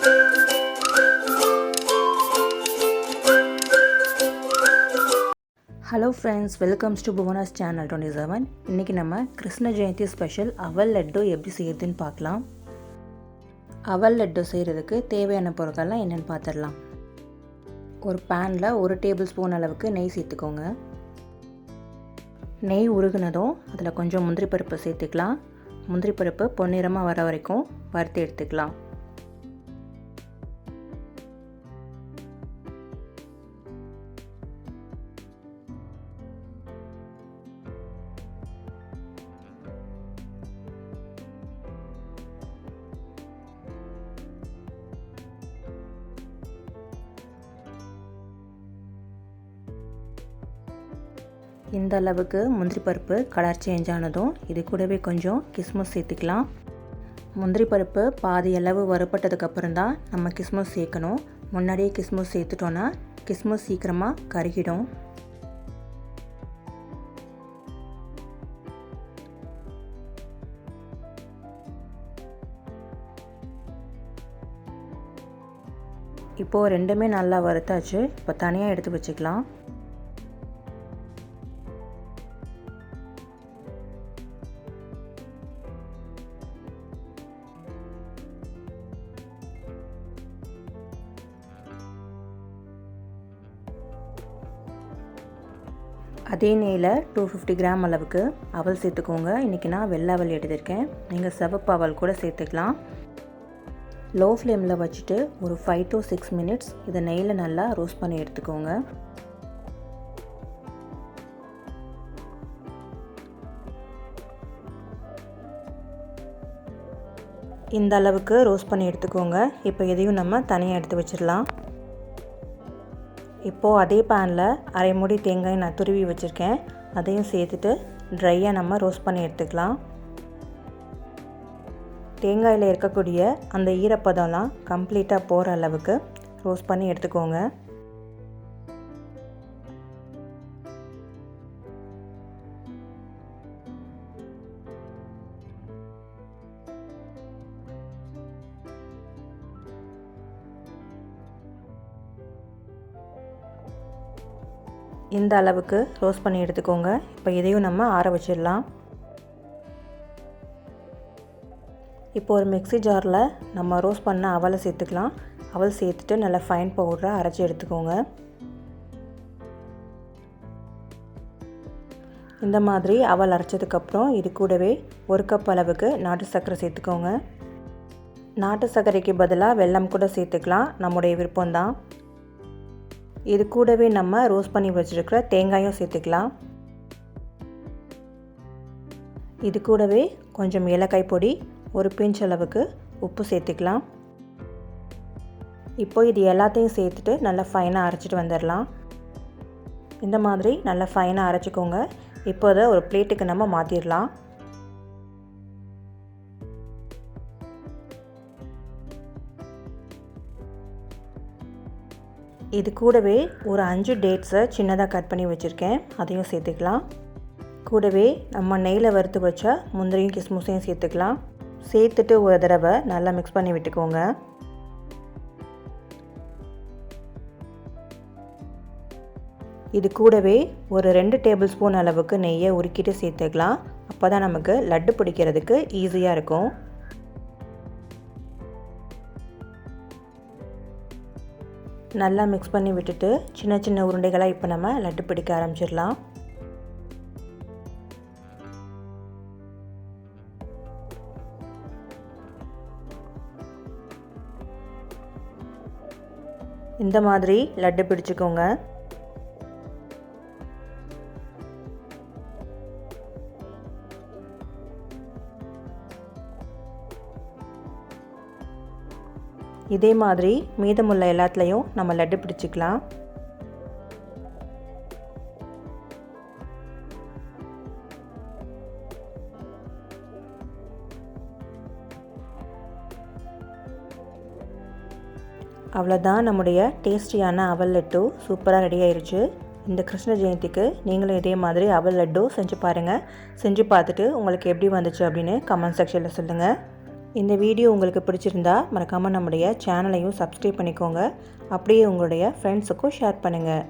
Hello friends, welcomes to Bhuvana's channel 27. இன்றைக்கி நம்ம Krishna Jayanthi special அவல் லட்டு எப்படி செய்யுதுன்னு பார்க்கலாம். அவல் லட்டு செய்கிறதுக்கு தேவையான பொருட்கள்லாம் என்னென்னு பார்த்துடலாம். ஒரு பேனில் 1 டேபிள் ஸ்பூன் அளவுக்கு நெய் சேர்த்துக்கோங்க. நெய் உருகுனதும் அதில் கொஞ்சம் முந்திரி பருப்பு சேர்த்துக்கலாம். முந்திரி பருப்பு பொன்னிறமாக வர வரைக்கும் வறுத்து எடுத்துக்கலாம். இந்த அளவுக்கு முந்திரி பருப்பு கலர் சேஞ்ச் ஆனதும் இது கூடவே கொஞ்சம் கிஸ்மிஸ் சேர்த்துக்கலாம். முந்திரி பருப்பு பாதி அளவு வறுப்பட்டதுக்கப்புறம் தான் நம்ம கிஸ்மிஸ் சேர்க்கணும். முன்னாடியே கிஸ்மிஸ் சேர்த்துட்டோன்னா கிஸ்மிஸ் சீக்கிரமாக கருகிடும். இப்போது ரெண்டுமே நல்லா வறுத்தாச்சு. இப்போ தனியாக எடுத்து வச்சுக்கலாம். அதே நெய்யில் 250 கிராம் அளவுக்கு அவல் சேர்த்துக்கோங்க. இன்றைக்கி நான் வெள்ளை அவல் எடுத்திருக்கேன். நீங்கள் சிவப்பு அவல் கூட சேர்த்துக்கலாம். லோ ஃப்ளேமில் வச்சுட்டு ஒரு 5 to 6 மினிட்ஸ் இதை நெய்யில் நல்லா ரோஸ்ட் பண்ணி எடுத்துக்கோங்க. இந்த அளவுக்கு ரோஸ்ட் பண்ணி எடுத்துக்கோங்க. இப்போ இதையும் நம்ம தனியாக எடுத்து வச்சிடலாம். இப்போது அதே பேனில் அரை மூடி தேங்காய் நான் துருவி வச்சுருக்கேன். அதையும் சேர்த்துட்டு ட்ரையாக நம்ம ரோஸ்ட் பண்ணி எடுத்துக்கலாம். தேங்காயில் இருக்கக்கூடிய அந்த ஈரப்பதம்லாம் கம்ப்ளீட்டாக போகிற அளவுக்கு ரோஸ்ட் பண்ணி எடுத்துக்கோங்க. இந்த அளவுக்கு ரோஸ்ட் பண்ணி எடுத்துக்கோங்க. இப்போ இதையும் நம்ம ஆற வச்சிடலாம். இப்போ ஒரு மிக்ஸி ஜாரில் நம்ம ரோஸ்ட் பண்ண அவலை சேர்த்துக்கலாம். அவல் சேர்த்துட்டு நல்லா ஃபைன் பவுடராக அரைச்சி எடுத்துக்கோங்க. இந்த மாதிரி அவல் அரைச்சதுக்கப்புறம் இது கூடவே 1 கப் அளவுக்கு நாட்டு சர்க்கரை சேர்த்துக்கோங்க. நாட்டு சர்க்கரைக்கு பதிலாக வெல்லம் கூட சேர்த்துக்கலாம், நம்முடைய விருப்பம்தான். இது கூடவே நம்ம ரோஸ்ட் பண்ணி வச்சுருக்கிற தேங்காயும் சேர்த்துக்கலாம். இது கூடவே கொஞ்சம் ஏலக்காய் பொடி, ஒரு பிஞ்ச் அளவுக்கு உப்பு சேர்த்துக்கலாம். இப்போ இது எல்லாத்தையும் சேர்த்துட்டு நல்லா ஃபைனாக அரைச்சிட்டு வந்துடலாம். இந்த மாதிரி நல்லா ஃபைனாக அரைச்சிக்கோங்க. இப்போ அதை ஒரு பிளேட்டுக்கு நம்ம மாற்றிடலாம். இது கூடவே ஒரு 5 டேட்ஸை சின்னதாக கட் பண்ணி வச்சுருக்கேன், அதையும் சேர்த்துக்கலாம். கூடவே நம்ம நெய்யில் வறுத்து வச்ச முந்திரியும் கிஸ்மிஸையும் சேர்த்துக்கலாம். சேர்த்துட்டு ஒரு தடவை நல்லா மிக்ஸ் பண்ணி விட்டுக்கோங்க. இது கூடவே ஒரு 2 டேபிள் ஸ்பூன் அளவுக்கு நெய்யை உருக்கிட்டு சேர்த்துக்கலாம். அப்போ தான் நமக்கு லட்டு பிடிக்கிறதுக்கு ஈஸியாக இருக்கும். நல்லா மிக்ஸ் பண்ணி விட்டுட்டு சின்ன சின்ன உருண்டைகளாக இப்போ நம்ம லட்டு பிடிக்க ஆரம்பிச்சிடலாம். இந்த மாதிரி லட்டு பிடிச்சிக்கோங்க. இதே மாதிரி மீதமுள்ள எல்லாத்துலேயும் நம்ம லட்டு பிடிச்சிக்கலாம். அவ்வளோதான், நம்முடைய டேஸ்டியான அவல் லட்டு சூப்பராக ரெடி ஆயிடுச்சு. இந்த கிருஷ்ண ஜெயந்திக்கு நீங்களும் இதே மாதிரி அவல் லட்டு செஞ்சு பாருங்கள். செஞ்சு பார்த்துட்டு உங்களுக்கு எப்படி வந்துச்சு அப்படின்னு கமெண்ட் செக்ஷனில் சொல்லுங்கள். இந்த வீடியோ உங்களுக்கு பிடிச்சிருந்தா மறக்காமல் நம்முடைய சேனலையும் சப்ஸ்கிரைப் பண்ணிக்கோங்க. அப்படியே உங்களுடைய ஃப்ரெண்ட்ஸுக்கும் ஷேர் பண்ணுங்கள்.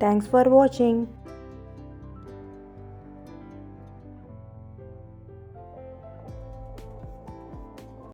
தேங்க்ஸ் ஃபார் வாட்சிங்.